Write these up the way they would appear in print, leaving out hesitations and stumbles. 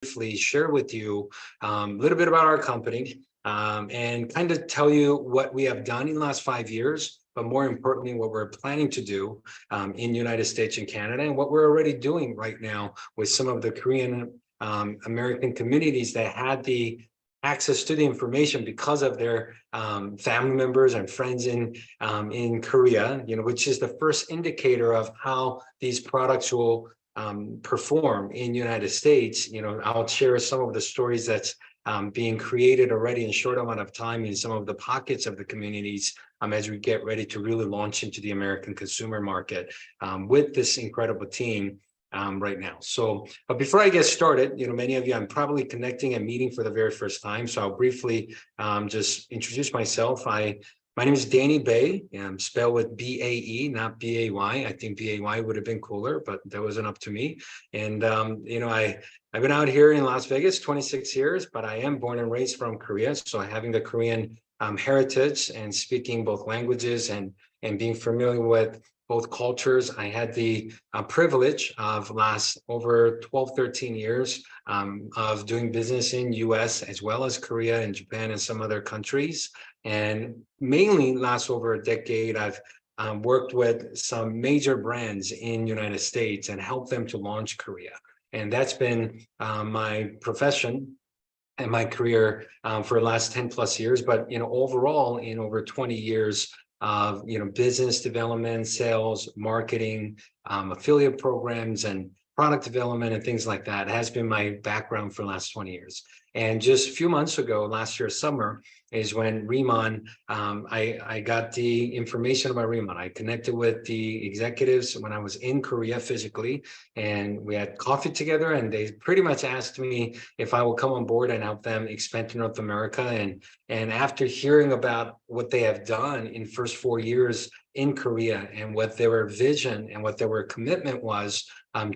briefly share with you a little bit about our company and kind of tell you what we have done in the last 5 years, but more importantly, what we're planning to do in the United States and Canada, and what we're already doing right now with some of the Korean American communities that had the access to the information because of their family members and friends in Korea, which is the first indicator of how these products will perform in United States. I'll share some of the stories that's being created already in a short amount of time in some of the pockets of the communities as we get ready to really launch into the American consumer market with this incredible team right now. So, but before I get started, many of you I'm probably connecting and meeting for the very first time. So I'll briefly just introduce myself. My name is Danny Bay, spelled with B-A-E, not B-A-Y. I think B-A-Y would have been cooler, but that wasn't up to me. And, I've been out here in Las Vegas 26 years, but I am born and raised from Korea. So having the Korean heritage and speaking both languages and being familiar with both cultures, I had the privilege of last over 12, 13 years of doing business in US as well as Korea and Japan and some other countries. And mainly last over a decade, I've worked with some major brands in United States and helped them to launch Korea. And that's been my profession and my career for the last 10 plus years. But, overall in over 20 years of, business development, sales, marketing, affiliate programs, and product development and things like that has been my background for the last 20 years. And just a few months ago, last year summer, is when Riman, I got the information about Riman. I connected with the executives when I was in Korea physically, and we had coffee together, and they pretty much asked me if I would come on board and help them expand to North America. And after hearing about what they have done in first 4 years in Korea and what their vision and what their commitment was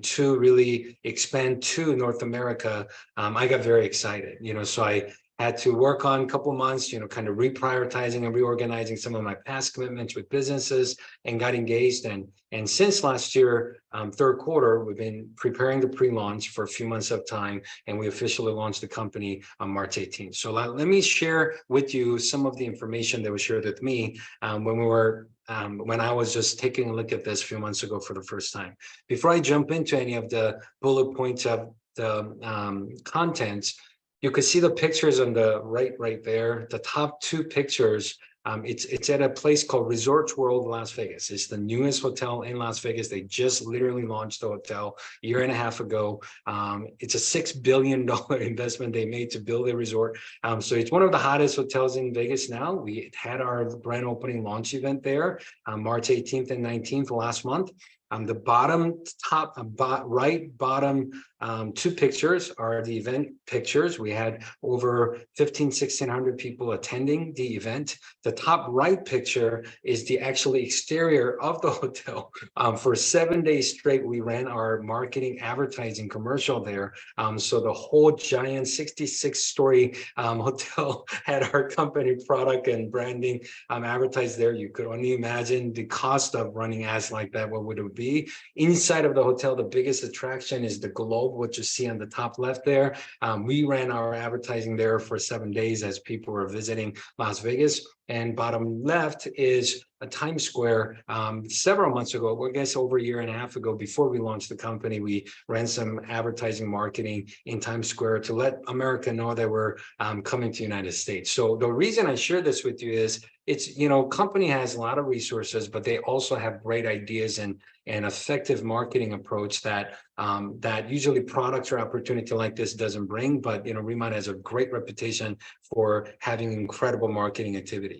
to really expand to North America, I got very excited. So I had to work on a couple of months, kind of reprioritizing and reorganizing some of my past commitments with businesses and got engaged. And since last year, third quarter, we've been preparing the pre-launch for a few months of time, and we officially launched the company on March 18th. So let me share with you some of the information that was shared with me when I was just taking a look at this a few months ago for the first time. Before I jump into any of the bullet points of the contents, you can see the pictures on the right there. The top two pictures, it's at a place called Resorts World Las Vegas. It's the newest hotel in Las Vegas. They just literally launched the hotel a year and a half ago. It's a $6 billion investment they made to build a resort. So it's one of the hottest hotels in Vegas now. We had our grand opening launch event there March 18th and 19th last month. The right bottom two pictures are the event pictures. We had over 1,600 people attending the event. The top right picture is the actual exterior of the hotel. For 7 days straight, we ran our marketing advertising commercial there. So the whole giant 66-story hotel had our company product and branding advertised there. You could only imagine the cost of running ads like that. What would it be? Inside of the hotel, the biggest attraction is the globe, what you see on the top left there. We ran our advertising there for 7 days as people were visiting Las Vegas. And bottom left is a Times Square. Several months ago, I guess over a year and a half ago, before we launched the company, we ran some advertising marketing in Times Square to let America know that we're coming to the United States. So the reason I share this with you is company has a lot of resources, but they also have great ideas and effective marketing approach that usually products or opportunity like this doesn't bring. But Riman has a great reputation for having incredible marketing activities.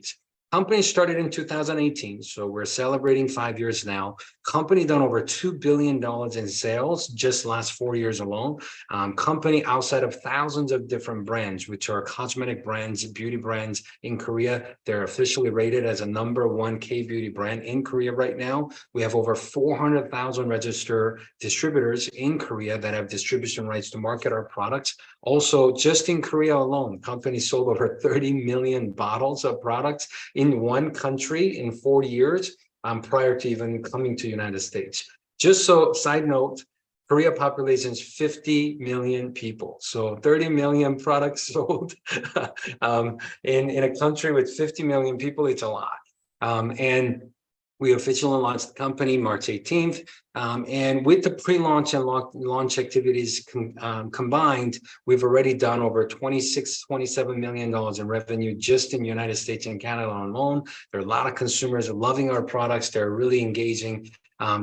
Company started in 2018, so we're celebrating 5 years now. Company done over $2 billion in sales just last 4 years alone. Company outside of thousands of different brands, which are cosmetic brands, beauty brands in Korea. They're officially rated as a #1 K-beauty brand in Korea right now. We have over 400,000 registered distributors in Korea that have distribution rights to market our products. Also, just in Korea alone, company sold over 30 million bottles of products in one country in 4 years prior to even coming to the United States. Just so, side note, Korea population is 50 million people. So 30 million products sold in a country with 50 million people, it's a lot. And we officially launched the company March 18th. And with the pre-launch and launch activities combined, we've already done over $27 million in revenue just in the United States and Canada alone. There are a lot of consumers loving our products. They're really engaging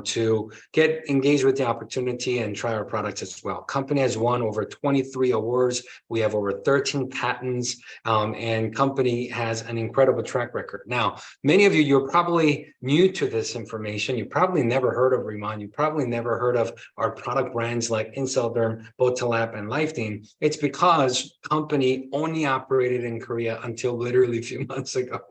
to get engaged with the opportunity and try our products as well. Company has won over 23 awards. We have over 13 patents, and company has an incredible track record. Now, many of you, you're probably new to this information. You probably never heard of Riman. You probably never heard of our product brands like Inselderm, Botalab, and Lifeteen. It's because company only operated in Korea until literally a few months ago.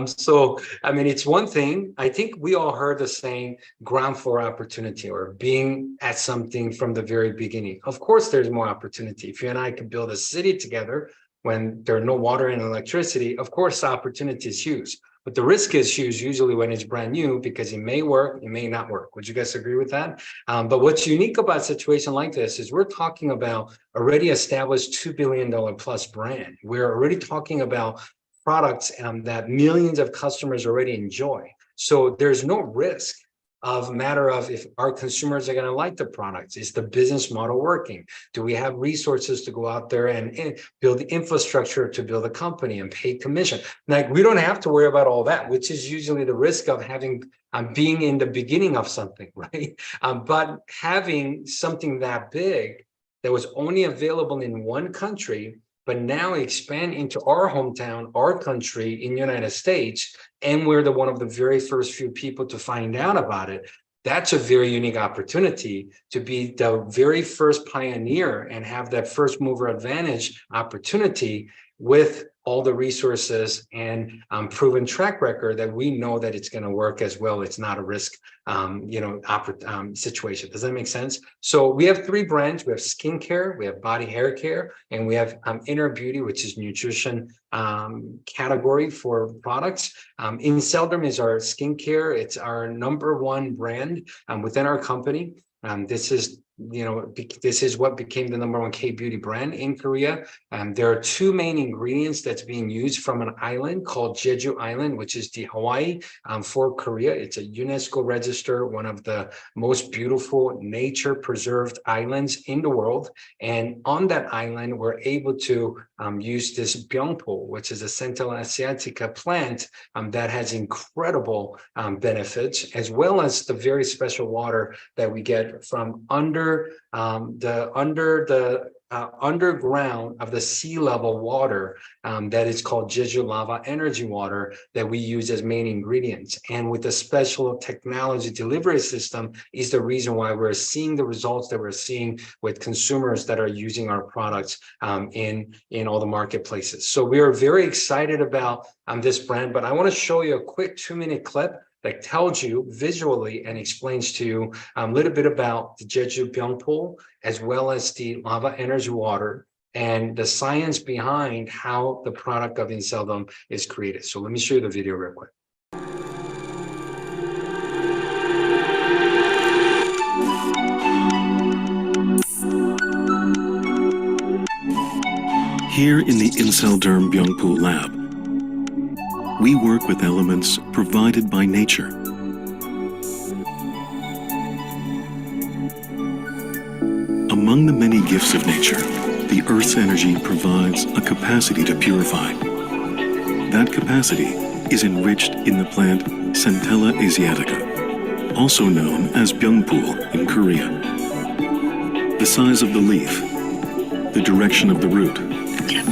So, I mean, it's one thing. I think we all heard the saying ground floor opportunity or being at something from the very beginning. Of course, there's more opportunity. If you and I could build a city together when there are no water and electricity, of course, the opportunity is huge. But the risk is huge usually when it's brand new because it may work, it may not work. Would you guys agree with that? But what's unique about a situation like this is we're talking about already established $2 billion plus brand. We're already talking about products that millions of customers already enjoy. So there's no risk of matter of if our consumers are going to like the products. Is the business model working? Do we have resources to go out there and build the infrastructure to build a company and pay commission? Like, we don't have to worry about all that, which is usually the risk of having being in the beginning of something, right? But having something that big that was only available in one country, but now expand into our hometown, our country in the United States, and we're one of the very first few people to find out about it. That's a very unique opportunity to be the very first pioneer and have that first mover advantage opportunity with all the resources and proven track record that we know that it's going to work as well. It's not a risk, situation. Does that make sense? So we have three brands. We have skincare, we have body hair care, and we have inner beauty, which is nutrition category for products. Inselderm is our skincare. It's our #1 brand within our company. This is what became the #1 K-beauty brand in Korea. There are two main ingredients that's being used from an island called Jeju Island, which is the Hawaii for Korea. It's a UNESCO register, one of the most beautiful nature preserved islands in the world. And on that island, we're able to use this byungpo, which is a Centella asiatica plant that has incredible benefits, as well as the very special water that we get from underground of the sea level water that is called Jeju lava energy water that we use as main ingredients. And with the special technology delivery system is the reason why we're seeing the results that we're seeing with consumers that are using our products in all the marketplaces. So we are very excited about this brand, but I want to show you a quick 2-minute clip that tells you visually and explains to you a little bit about the Jeju byungpo, as well as the lava energy water and the science behind how the product of Inselderm is created. So let me show you the video real quick. Here in the Inselderm byungpo lab, we work with elements provided by nature. Among the many gifts of nature, the Earth's energy provides a capacity to purify. That capacity is enriched in the plant Centella asiatica, also known as byungpo in Korea. The size of the leaf, the direction of the root,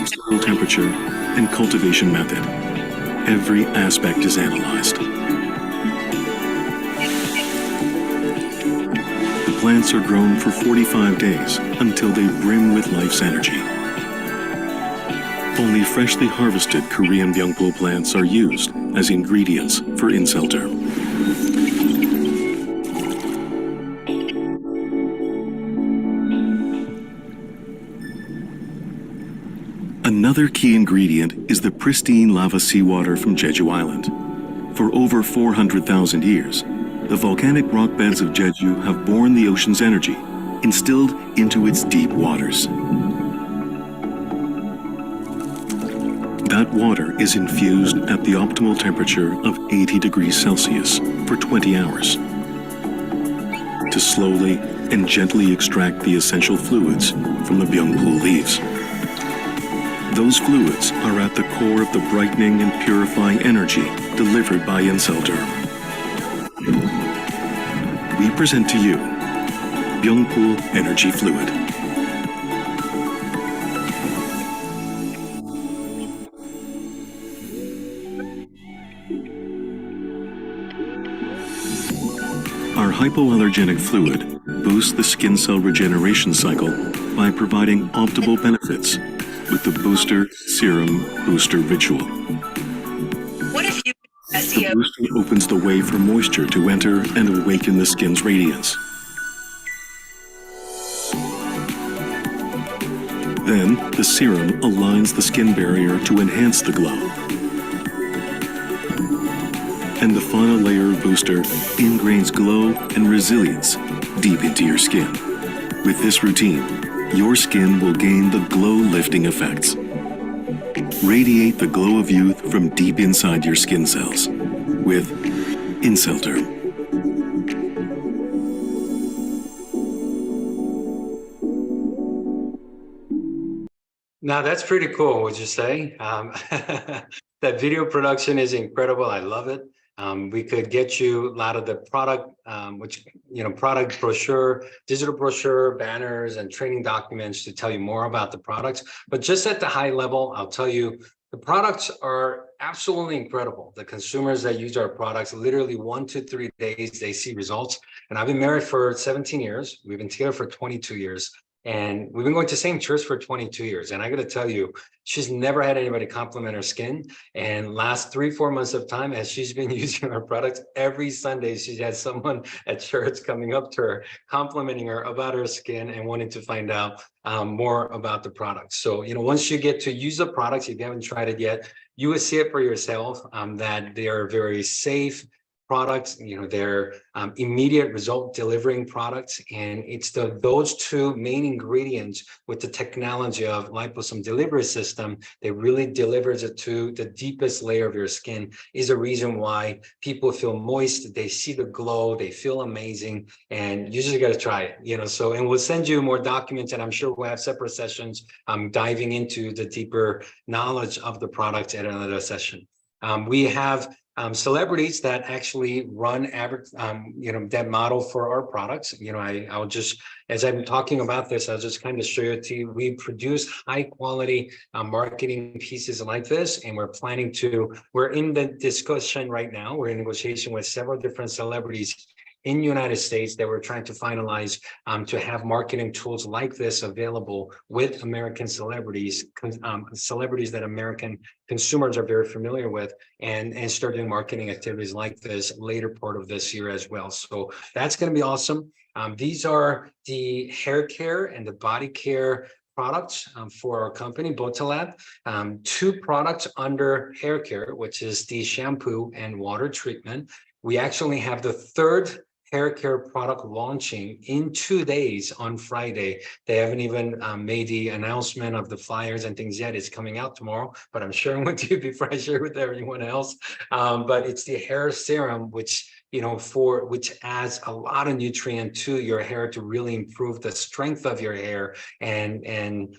soil temperature, and cultivation method. Every aspect is analyzed. The plants are grown for 45 days until they brim with life's energy. Only freshly harvested Korean byungpo plants are used as ingredients for Inselderm. Another key ingredient is the pristine lava seawater from Jeju Island. For over 400,000 years, the volcanic rock beds of Jeju have borne the ocean's energy, instilled into its deep waters. That water is infused at the optimal temperature of 80 degrees Celsius for 20 hours to slowly and gently extract the essential fluids from the byungpul leaves. Those fluids are at the core of the brightening and purifying energy delivered by Inselderm. We present to you Byungpul Energy Fluid. Our hypoallergenic fluid boosts the skin cell regeneration cycle by providing optimal benefits with the Booster Serum Booster Ritual. What if you The SEO? booster opens the way for moisture to enter and awaken the skin's radiance. Then, the serum aligns the skin barrier to enhance the glow. And the final layer of booster ingrains glow and resilience deep into your skin. With this routine, your skin will gain the glow-lifting effects. Radiate the glow of youth from deep inside your skin cells with Inselderm. Now that's pretty cool, would you say? That video production is incredible. I love it. We could get you a lot of the product, product brochure, digital brochure, banners, and training documents to tell you more about the products. But just at the high level, I'll tell you, the products are absolutely incredible. The consumers that use our products, literally 1 to 3 days, they see results. And I've been married for 17 years. We've been together for 22 years. And we've been going to the same church for 22 years. And I got to tell you, she's never had anybody compliment her skin. And last 3-4 months of time, as she's been using our products, every Sunday, she has someone at church coming up to her, complimenting her about her skin and wanting to find out more about the products. So, once you get to use the products, if you haven't tried it yet, you will see it for yourself, that they are very safe products, they're immediate result delivering products. And it's those two main ingredients with the technology of liposome delivery system that really delivers it to the deepest layer of your skin is a reason why people feel moist, they see the glow, they feel amazing, and you just got to try it, and we'll send you more documents, and I'm sure we'll have separate sessions diving into the deeper knowledge of the product at another session. We have celebrities that actually run that model for our products. I'll just, as I'm talking about this, I'll just kind of show it to you. We produce high quality marketing pieces like this, and we're in the discussion right now. We're in negotiation with several different celebrities in the United States that we're trying to finalize to have marketing tools like this available with American celebrities, celebrities that American consumers are very familiar with, and start doing marketing activities like this later part of this year as well. So that's going to be awesome. These are the hair care and the body care products for our company, Botalab. 2 products under hair care, which is the shampoo and water treatment. We actually have the 3rd hair care product launching in 2 days on Friday. They haven't even made the announcement of the flyers and things yet. It's coming out tomorrow, but I'm sharing with you before I share with everyone else. But it's the hair serum, which which adds a lot of nutrient to your hair to really improve the strength of your hair, and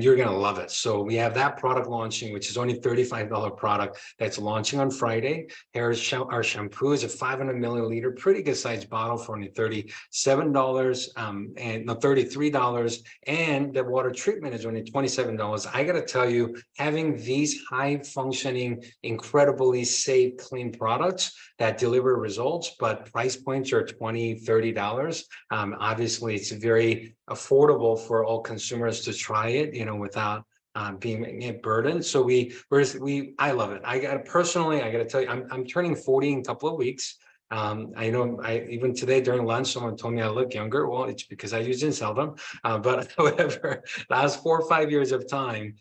you're going to love it. So we have that product launching, which is only $35 product that's launching on Friday. Our shampoo is a 500 milliliter, pretty good sized bottle for only $37 and no, $33. And the water treatment is only $27. I got to tell you, having these high functioning, incredibly safe, clean products that deliver results, but price points are $20, $30. Obviously, it's very affordable for all consumers to try it, without being a burden. So I love it. I got to tell you, I'm turning 40 in a couple of weeks. I know even today during lunch, someone told me I look younger. Well, it's because I use Inselderm. But however, last 4 or 5 years of time,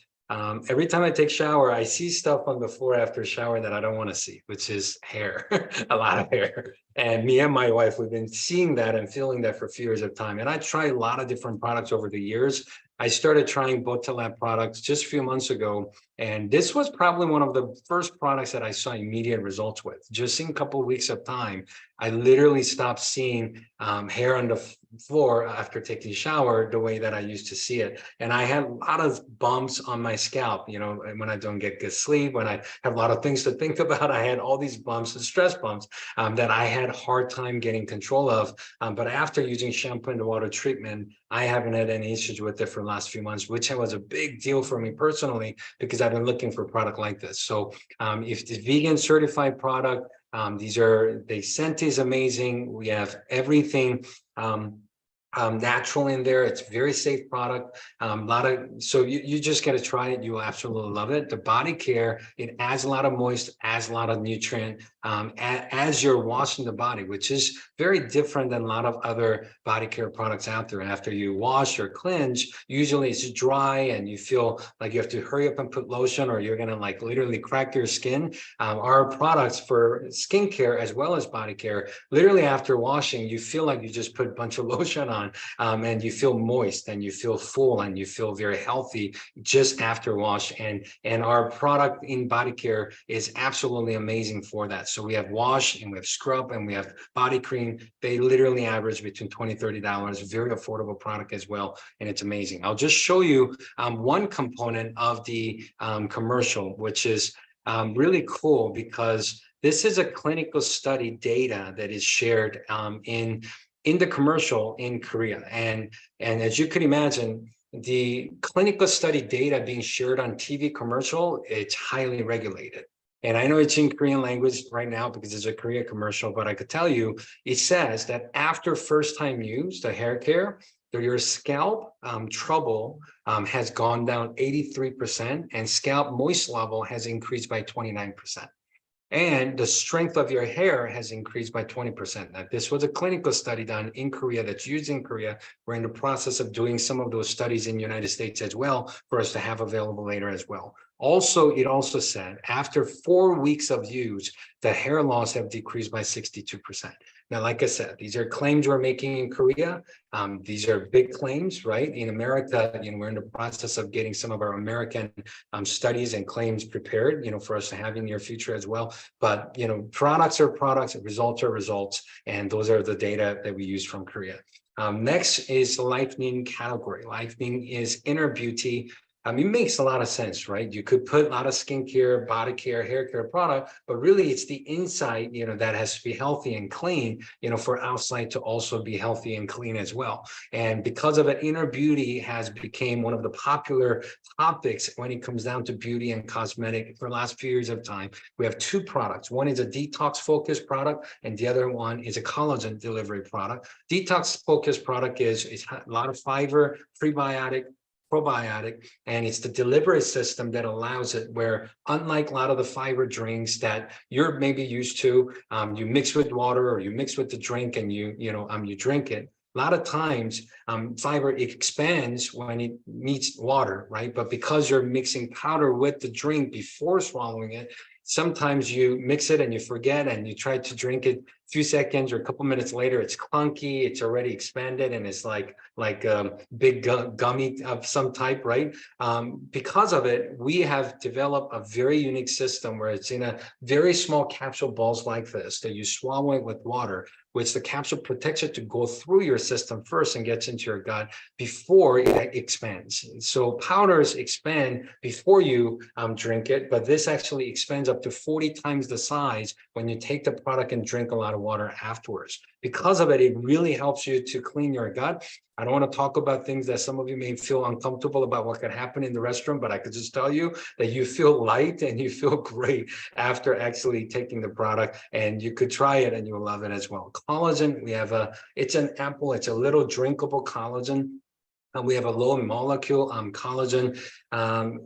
Every time I take shower, I see stuff on the floor after shower that I don't want to see, which is hair, a lot of hair. And me and my wife, we've been seeing that and feeling that for a few years of time. And I tried a lot of different products over the years. I started trying Botalab products just a few months ago. And this was probably one of the first products that I saw immediate results with. Just in a couple of weeks of time, I literally stopped seeing hair on the floor after taking a shower the way that I used to see it. And I had a lot of bumps on my scalp, when I don't get good sleep, when I have a lot of things to think about, I had all these bumps and stress bumps that I had a hard time getting control of. But after using shampoo and water treatment, I haven't had any issues with it for the last few months, which was a big deal for me personally, because I've been looking for a product like this. So if the vegan certified product, the scent is amazing. We have everything natural in there. It's very safe product. So you just got to try it. You will absolutely love it. The body care, it adds a lot of moist, adds a lot of nutrient as you're washing the body, which is very different than a lot of other body care products out there. After you wash or cleanse, usually it's dry and you feel like you have to hurry up and put lotion, or you're gonna like literally crack your skin. Our products for skincare as well as body care, literally after washing, you feel like you just put a bunch of lotion on. And you feel moist and you feel full and you feel very healthy just after wash. And our product in body care is absolutely amazing for that. So we have wash and we have scrub and we have body cream. They literally average between $20-$30, very affordable product as well. And it's amazing. I'll just show you one component of the commercial, which is really cool, because this is a clinical study data that is shared in the commercial in Korea. And as you could imagine, the clinical study data being shared on TV commercial, it's highly regulated. And I know it's in Korean language right now because it's a Korea commercial, but I could tell you, it says that after first time use, the hair care, your scalp trouble has gone down 83%, and scalp moist level has increased by 29%. And the strength of your hair has increased by 20%. Now, this was a clinical study done in Korea that's used in Korea. We're in the process of doing some of those studies in the United States as well for us to have available later as well. Also, it also said after 4 weeks of use, the hair loss have decreased by 62%. Now, like I said, these are claims we're making in Korea. These are big claims, right? In America, we're in the process of getting some of our American studies and claims prepared, for us to have in the near future as well. But, products are products, results are results, and those are the data that we use from Korea. Next is Lightning category. Lightning is inner beauty. It makes a lot of sense, right? You could put a lot of skincare, body care, hair care product, but really it's the inside, that has to be healthy and clean, for outside to also be healthy and clean as well. And because of it, inner beauty has become one of the popular topics when it comes down to beauty and cosmetic for the last few years of time. We have two products. One is a detox focused product, and the other one is a collagen delivery product. Detox focused product is a lot of fiber, prebiotic, probiotic, and it's the delivery system that allows it, where unlike a lot of the fiber drinks that you're maybe used to, you mix with water or you mix with the drink and you drink it. A lot of times fiber expands when it meets water, right? But because you're mixing powder with the drink before swallowing it, sometimes you mix it and you forget and you try to drink it a few seconds or a couple minutes later, it's clunky, it's already expanded, and it's like big gummy of some type, right? Because of it, we have developed a very unique system where it's in a very small capsule balls like this that you swallow it with water, which the capsule protects it to go through your system first and gets into your gut before it expands. So powders expand before you drink it, but this actually expands up to 40 times the size when you take the product and drink a lot of water afterwards. Because of it, it really helps you to clean your gut. I don't want to talk about things that some of you may feel uncomfortable about what could happen in the restroom, but I could just tell you that you feel light and you feel great after actually taking the product, and you could try it and you'll love it as well. Collagen, we have it's an apple, it's a little drinkable collagen. We have a low molecule collagen.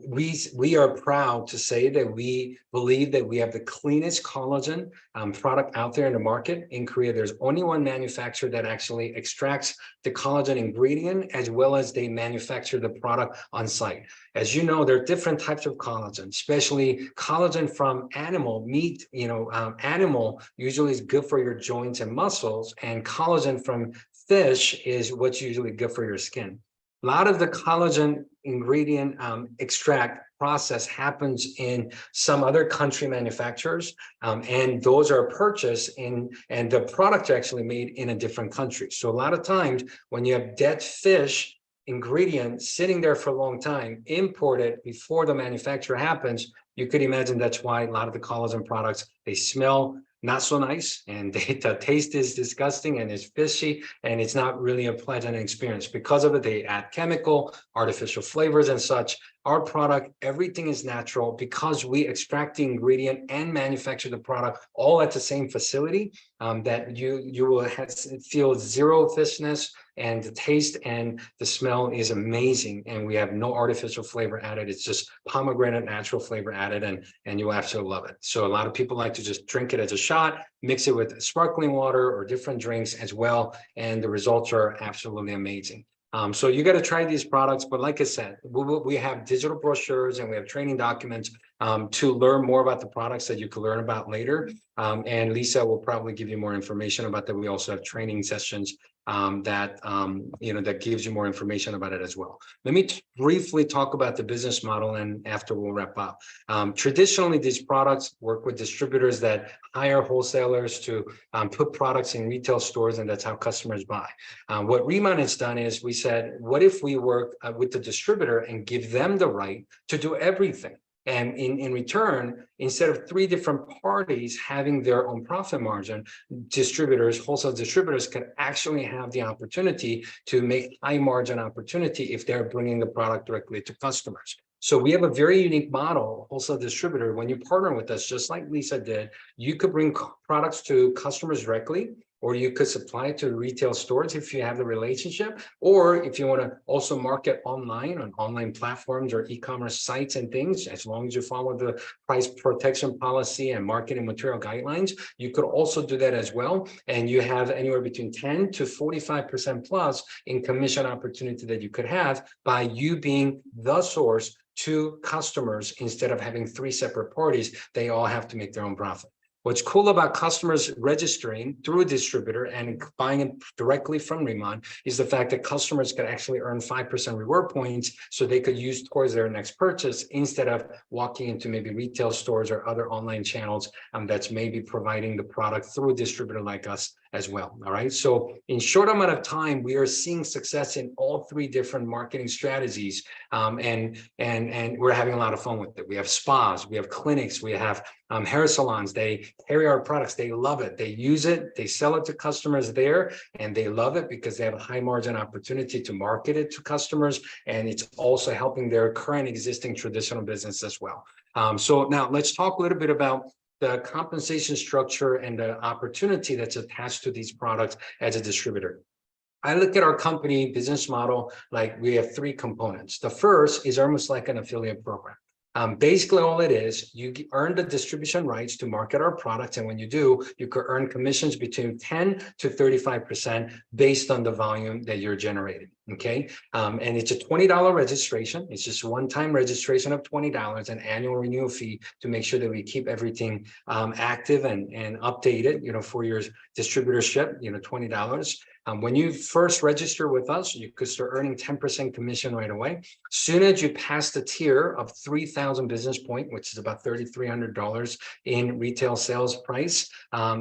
We are proud to say that we believe that we have the cleanest collagen product out there in the market. In Korea, there's only one manufacturer that actually extracts the collagen ingredient as well as they manufacture the product on site. As you know, there are different types of collagen, especially collagen from animal meat. Animal usually is good for your joints and muscles, and collagen from fish is what's usually good for your skin. A lot of the collagen ingredient extract process happens in some other country manufacturers, and those are purchased and the product are actually made in a different country. So a lot of times when you have dead fish ingredient sitting there for a long time, imported before the manufacture happens, you could imagine that's why a lot of the collagen products, they smell not so nice, and the taste is disgusting and it's fishy, and it's not really a pleasant experience. Because of it, they add chemical, artificial flavors and such. Our product, everything is natural because we extract the ingredient and manufacture the product all at the same facility, that you will feel zero fishness, and the taste and the smell is amazing. And we have no artificial flavor added. It's just pomegranate natural flavor added, and you'll absolutely love it. So a lot of people like to just drink it as a shot, mix it with sparkling water or different drinks as well, and the results are absolutely amazing. So you got to try these products, but like I said, we have digital brochures and we have training documents to learn more about the products that you can learn about later. And Lisa will probably give you more information about that. We also have training sessions that gives you more information about it as well. Let me briefly talk about the business model, and after we'll wrap up. Traditionally, these products work with distributors that hire wholesalers to put products in retail stores, and that's how customers buy. What Riman has done is we said, what if we work with the distributor and give them the right to do everything? And in return, instead of three different parties having their own profit margin, wholesale distributors can actually have the opportunity to make high margin opportunity if they're bringing the product directly to customers. So we have a very unique model, wholesale distributor. When you partner with us, just like Lisa did, you could bring products to customers directly, or you could supply it to retail stores if you have the relationship, or if you want to also market online on online platforms or e-commerce sites and things, as long as you follow the price protection policy and marketing material guidelines, you could also do that as well. And you have anywhere between 10 to 45% plus in commission opportunity that you could have by you being the source to customers instead of having three separate parties. They all have to make their own profit. What's cool about customers registering through a distributor and buying it directly from Riman is the fact that customers could actually earn 5% reward points, so they could use towards their next purchase instead of walking into maybe retail stores or other online channels that's maybe providing the product through a distributor like us as well. All right. So in short amount of time, we are seeing success in all three different marketing strategies, and we're having a lot of fun with it. We have spas, we have clinics, we have hair salons. They carry our products. They love it. They use it. They sell it to customers there, and they love it because they have a high margin opportunity to market it to customers, and it's also helping their current existing traditional business as well. So now let's talk a little bit about the compensation structure and the opportunity that's attached to these products as a distributor. I look at our company business model like we have three components. The first is almost like an affiliate program. Basically, all it is, you earn the distribution rights to market our products. And when you do, you could earn commissions between 10 to 35% based on the volume that you're generating. Okay. And it's a $20 registration. It's just one-time registration of $20, an annual renewal fee to make sure that we keep everything active and updated, for your distributorship, $20. When you first register with us, you could start earning 10% commission right away. Soon as you pass the tier of 3,000 business point, which is about $3,300 in retail sales price,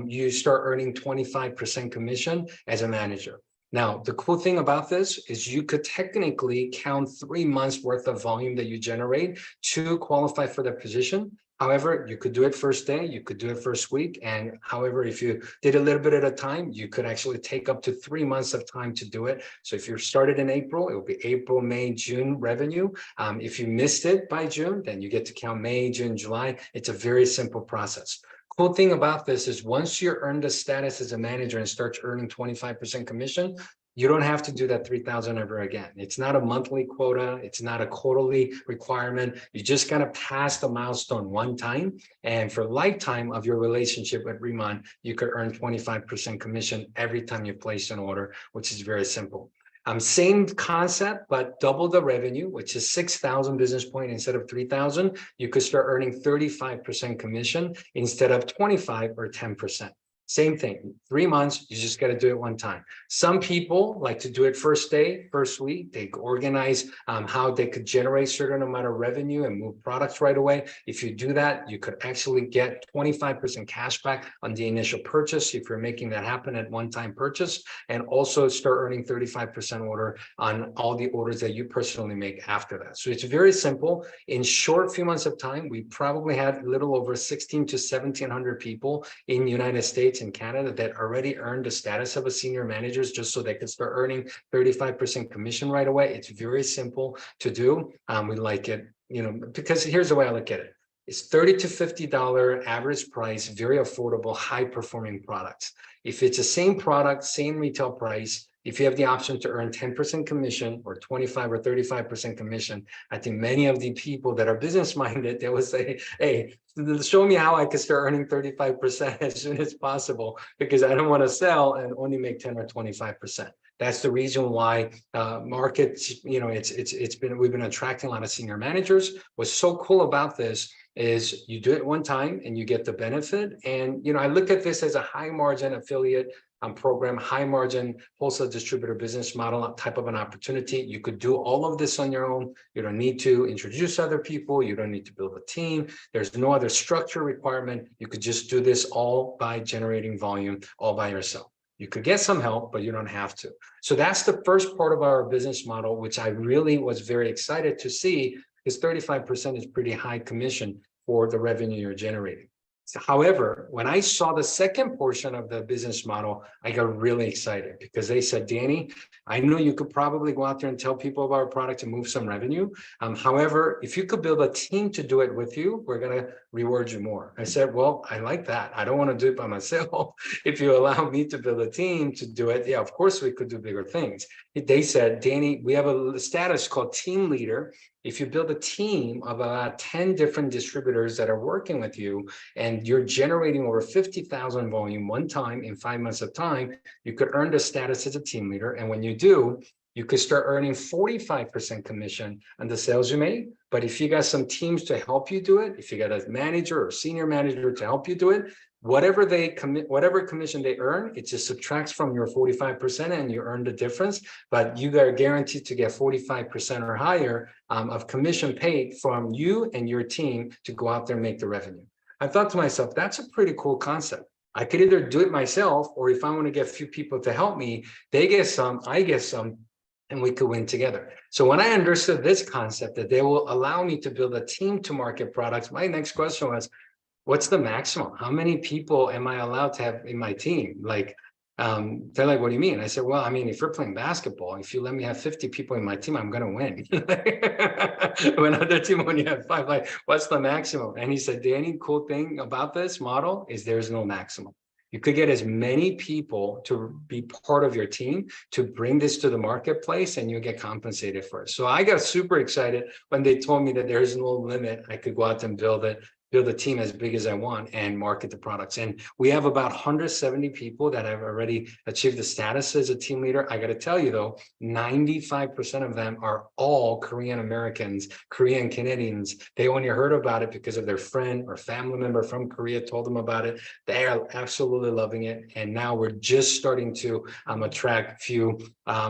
you start earning 25% commission as a manager. Now, the cool thing about this is you could technically count 3 months worth of volume that you generate to qualify for the position. However, you could do it first day, you could do it first week. And however, if you did a little bit at a time, you could actually take up to 3 months of time to do it. So if you started in April, it will be April, May, June revenue. If you missed it by June, then you get to count May, June, July. It's a very simple process. Cool thing about this is once you earn the status as a manager and start earning 25% commission, You don't have to do that 3,000 ever again. It's not a monthly quota. It's not a quarterly requirement. You just got to pass the milestone one time. And for lifetime of your relationship with Riman, you could earn 25% commission every time you place an order, which is very simple. Same concept, but double the revenue, which is 6,000 business point instead of 3,000. You could start earning 35% commission instead of 25 or 10%. Same thing, 3 months, you just got to do it one time. Some people like to do it first day, first week. They organize how they could generate certain amount of revenue and move products right away. If you do that, you could actually get 25% cash back on the initial purchase if you're making that happen at one-time purchase, and also start earning 35% order on all the orders that you personally make after that. So it's very simple. In short few months of time, we probably had a little over 16 to 1,700 people in the United States in Canada that already earned the status of a senior managers just so they can start earning 35% commission right away. It's very simple to do. We like it, because here's the way I look at it. It's $30 to $50 average price, very affordable, high performing products. If it's the same product, same retail price, if you have the option to earn 10% commission or 25 or 35% commission, I think many of the people that are business minded, they will say, hey, show me how I can start earning 35% as soon as possible, because I don't want to sell and only make 10 or 25%. That's the reason why markets, we've been attracting a lot of senior managers. What's so cool about this is you do it one time and you get the benefit. And, I look at this as a high margin affiliate program, high margin wholesale distributor business model type of an opportunity. You could do all of this on your own. You don't need to introduce other people. You don't need to build a team. There's no other structure requirement. You could just do this all by generating volume all by yourself. You could get some help, but you don't have to. So that's the first part of our business model, which I really was very excited to see, because 35% is pretty high commission for the revenue you're generating. However, when I saw the second portion of the business model, I got really excited because they said, Danny, I know you could probably go out there and tell people about our product to move some revenue. However, if you could build a team to do it with you, we're going to reward you more. I said, well, I like that. I don't want to do it by myself. If you allow me to build a team to do it, yeah, of course we could do bigger things. They said, Danny, we have a status called team leader. If you build a team of about 10 different distributors that are working with you and you're generating over 50,000 volume one time in 5 months of time, you could earn the status as a team leader. And when you do, you could start earning 45% commission on the sales you make. But if you got some teams to help you do it, if you got a manager or senior manager to help you do it, whatever commission they earn, it just subtracts from your 45% and you earn the difference. But you are guaranteed to get 45% or higher of commission paid from you and your team to go out there and make the revenue. I thought to myself, that's a pretty cool concept. I could either do it myself, or if I want to get a few people to help me, they get some, I get some, and we could win together. So when I understood this concept, that they will allow me to build a team to market products, my next question was, what's the maximum? How many people am I allowed to have in my team? They're like, what do you mean? I said, well, I mean, if you're playing basketball, if you let me have 50 people in my team, I'm going to win. When other team only have 5, like, what's the maximum? And he said, Danny, cool thing about this model is there's no maximum. You could get as many people to be part of your team to bring this to the marketplace, and you get compensated for it. So I got super excited when they told me that there's no limit. I could go out and build a team as big as I want and market the products. And we have about 170 people that have already achieved the status as a team leader. I got to tell you though, 95% of them are all Korean Americans, Korean Canadians. They only heard about it because of their friend or family member from Korea told them about it. They are absolutely loving it. And now we're just starting to attract few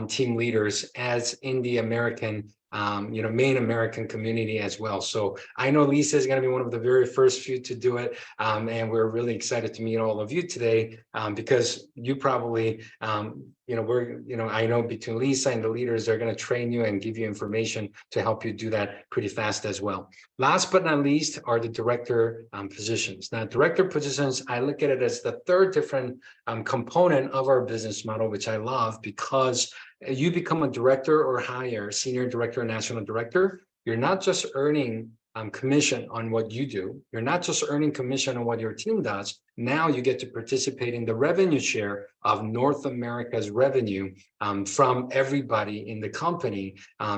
team leaders as in the American main American community as well. So I know Lisa is going to be one of the very first few to do it. And we're really excited to meet all of you today because you probably, I know between Lisa and the leaders, they're going to train you and give you information to help you do that pretty fast as well. Last but not least are the director positions. Now, director positions, I look at it as the third different component of our business model, which I love because you become a director or higher, senior director or national director, you're not just earning commission on what you do. You're not just earning commission on what your team does. Now you get to participate in the revenue share of North America's revenue from everybody in the company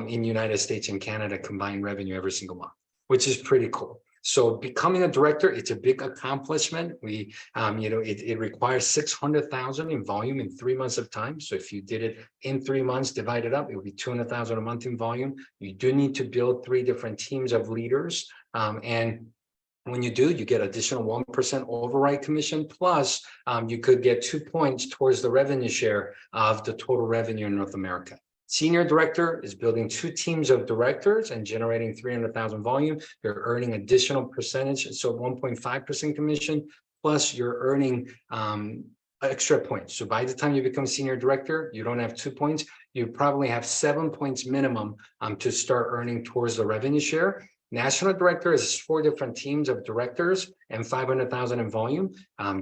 in United States and Canada combined revenue every single month, which is pretty cool. So becoming a director, it's a big accomplishment. We, it requires 600,000 in volume in 3 months of time. So if you did it in 3 months, divided up, it would be 200,000 a month in volume. You do need to build 3 different teams of leaders. And when you do, you get additional 1% override commission, plus you could get 2 points towards the revenue share of the total revenue in North America. Senior director is building 2 teams of directors and generating 300,000 volume. You're earning additional percentage, so 1.5% commission, plus you're earning extra points. So by the time you become senior director, you don't have 2 points. You probably have 7 points minimum to start earning towards the revenue share. National director is 4 different teams of directors and 500,000 in volume.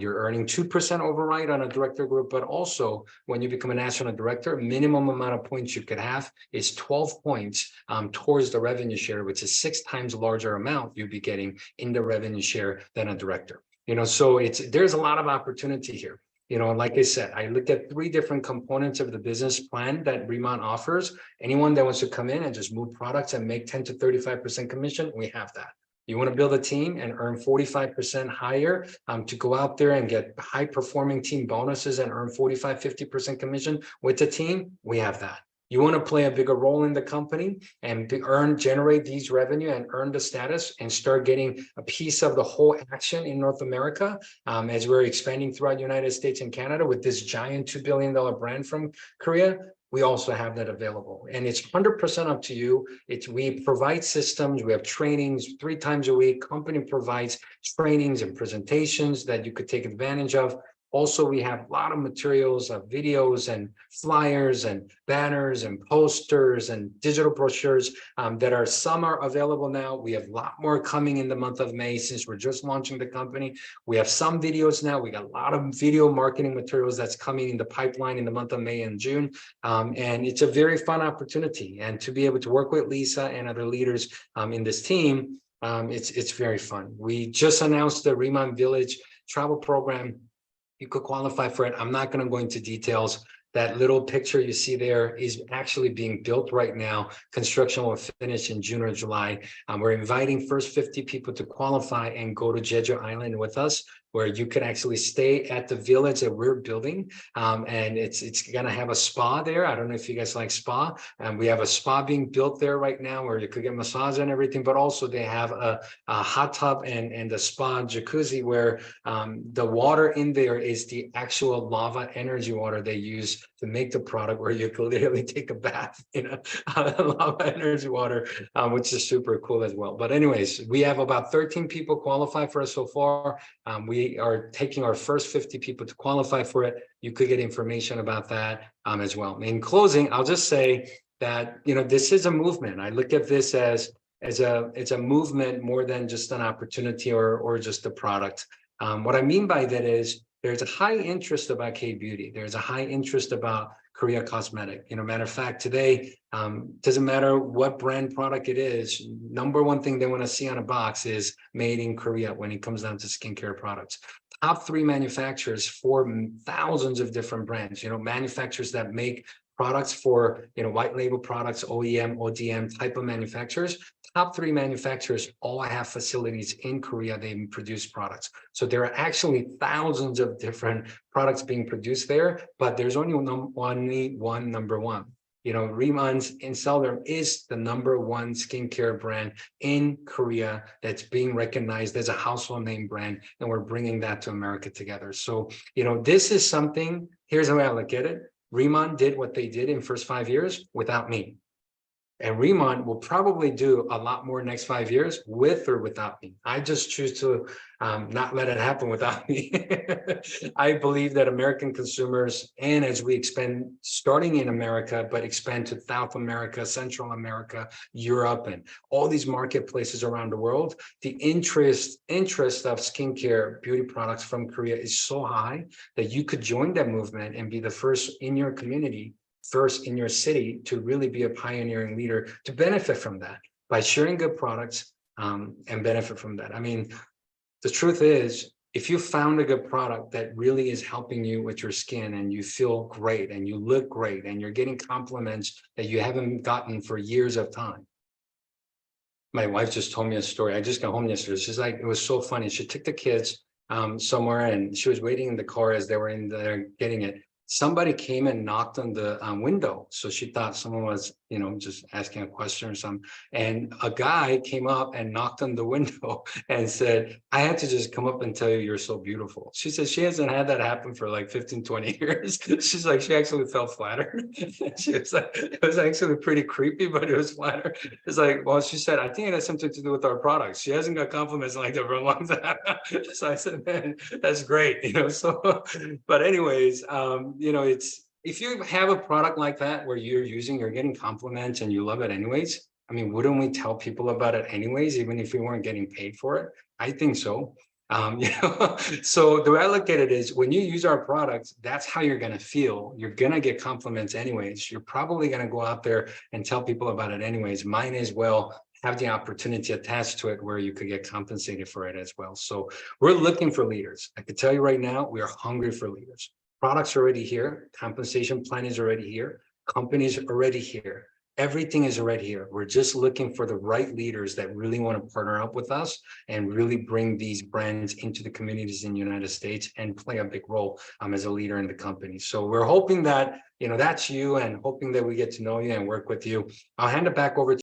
You're earning 2% override on a director group, but also when you become a national director, minimum amount of points you could have is 12 points towards the revenue share, which is 6 times larger amount you'd be getting in the revenue share than a director. So there's a lot of opportunity here. Like I said, I look at 3 different components of the business plan that Riman offers. Anyone that wants to come in and just move products and make 10 to 35% commission, we have that. You want to build a team and earn 45% higher to go out there and get high performing team bonuses and earn 45, 50% commission with the team, we have that. You want to play a bigger role in the company and generate these revenue and earn the status and start getting a piece of the whole action in North America as we're expanding throughout the United States and Canada with this giant $2 billion brand from Korea. We also have that available, and it's 100% up to you. We provide systems, we have trainings 3 times a week. Company provides trainings and presentations that you could take advantage of. Also, we have a lot of materials of videos and flyers and banners and posters and digital brochures some are available now. We have a lot more coming in the month of May since we're just launching the company. We have some videos now. We got a lot of video marketing materials that's coming in the pipeline in the month of May and June. And it's a very fun opportunity. And to be able to work with Lisa and other leaders in this team, it's very fun. We just announced the Riman Village travel program. You could qualify for it. I'm not going to go into details. That little picture you see there is actually being built right now. Construction will finish in June or July. We're inviting first 50 people to qualify and go to Jeju Island with us, where you can actually stay at the village that we're building. And it's going to have a spa there. I don't know if you guys like spa. We have a spa being built there right now where you could get massage and everything, but also they have a hot tub and a spa jacuzzi where the water in there is the actual lava energy water they use to make the product, where you can literally take a bath in a lava energy water, which is super cool as well. But anyways, we have about 13 people qualify for us so far. We are taking our first 50 people to qualify for it. You could get information about that as well. In closing, I'll just say that, this is a movement. I look at this as it's a movement more than just an opportunity or just a product. What I mean by that is there's a high interest about K-beauty. There's a high interest about Korea cosmetic. Matter of fact, today, doesn't matter what brand product it is, number one thing they want to see on a box is made in Korea when it comes down to skincare products. Top 3 manufacturers for thousands of different brands, manufacturers that make products for, white label products, OEM, ODM type of manufacturers. Top 3 manufacturers all have facilities in Korea. They produce products. So there are actually thousands of different products being produced there, but there's only one number one. Riman's in Seldom is the number 1 skincare brand in Korea that's being recognized as a household name brand, and we're bringing that to America together. So, this is something, here's the way I look at it. Riman did what they did in first 5 years without me. And Riman will probably do a lot more next 5 years with or without me. I just choose to not let it happen without me. I believe that American consumers, and as we expand, starting in America, but expand to South America, Central America, Europe, and all these marketplaces around the world, the interest of skincare beauty products from Korea is so high that you could join that movement and be the first in your community, first in your city, to really be a pioneering leader to benefit from that by sharing good products, and benefit from that. I mean, the truth is, if you found a good product that really is helping you with your skin and you feel great and you look great and you're getting compliments that you haven't gotten for years of time. My wife just told me a story. I just got home yesterday. She's like, it was so funny. She took the kids somewhere and she was waiting in the car as they were in there getting it. Somebody came and knocked on the window. So she thought someone was, just asking a question or something. And a guy came up and knocked on the window and said, I had to just come up and tell you you're so beautiful. She said she hasn't had that happen for like 15, 20 years. She's like, she actually felt flattered. She was like, it was actually pretty creepy, but it was flattered. It's like, well, she said, I think it has something to do with our products. She hasn't got compliments like that for a long time. So I said, man, that's great. So, but anyways, it's, if you have a product like that where you're getting compliments and you love it anyways, I mean, wouldn't we tell people about it anyways, even if we weren't getting paid for it? I think so. So the way I look at it is when you use our products, that's how you're going to feel. You're going to get compliments anyways. You're probably going to go out there and tell people about it anyways. Mine as well have the opportunity attached to it where you could get compensated for it as well. So we're looking for leaders. I could tell you right now, we are hungry for leaders. Products are already here. Compensation plan is already here. Companies are already here. Everything is already here. We're just looking for the right leaders that really want to partner up with us and really bring these brands into the communities in the United States and play a big role as a leader in the company. So we're hoping that, that's you, and hoping that we get to know you and work with you. I'll hand it back over to